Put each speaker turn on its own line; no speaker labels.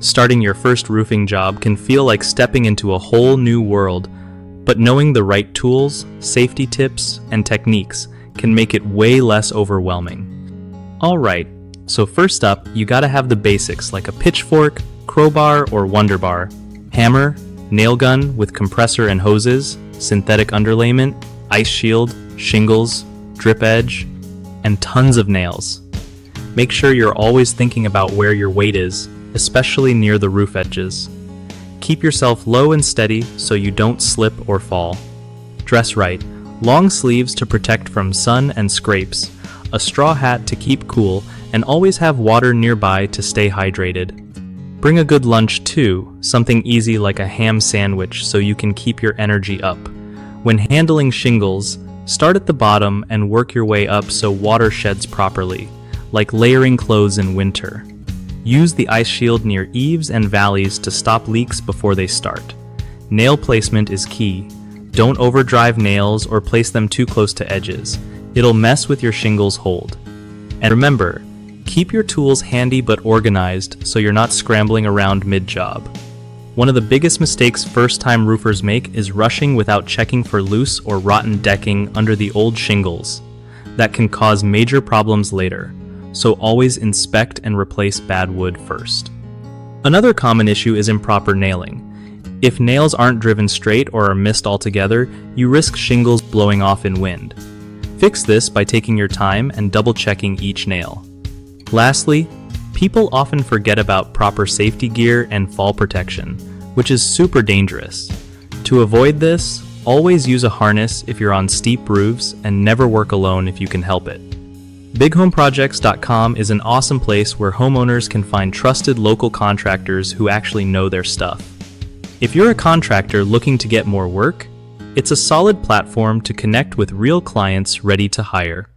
Starting your first roofing job can feel like stepping into a whole new world, but knowing the right tools, safety tips, and techniques can make it way less overwhelming. Alright, so first up, you gotta have the basics like a pitchfork, crowbar or wonder bar, hammer, nail gun with compressor and hoses, synthetic underlayment, ice shield, shingles, drip edge, and tons of nails. Make sure you're always thinking about where your weight is, especially near the roof edges. Keep yourself low and steady so you don't slip or fall. Dress right, long sleeves to protect from sun and scrapes, a straw hat to keep cool, and always have water nearby to stay hydrated. Bring a good lunch too, something easy like a ham sandwich so you can keep your energy up. When handling shingles, start at the bottom and work your way up so water sheds properly, like layering clothes in winter. Use the ice shield near eaves and valleys to stop leaks before they start. Nail placement is key. Don't overdrive nails or place them too close to edges. It'll mess with your shingles hold. And remember, keep your tools handy but organized so you're not scrambling around mid-job. One of the biggest mistakes first-time roofers make is rushing without checking for loose or rotten decking under the old shingles. That can cause major problems later, so always inspect and replace bad wood first. Another common issue is improper nailing. If nails aren't driven straight or are missed altogether, you risk shingles blowing off in wind. Fix this by taking your time and double-checking each nail. Lastly, people often forget about proper safety gear and fall protection, which is super dangerous. To avoid this, always use a harness if you're on steep roofs and never work alone if you can help it. BigHomeProjects.com is an awesome place where homeowners can find trusted local contractors who actually know their stuff. If you're a contractor looking to get more work, it's a solid platform to connect with real clients ready to hire.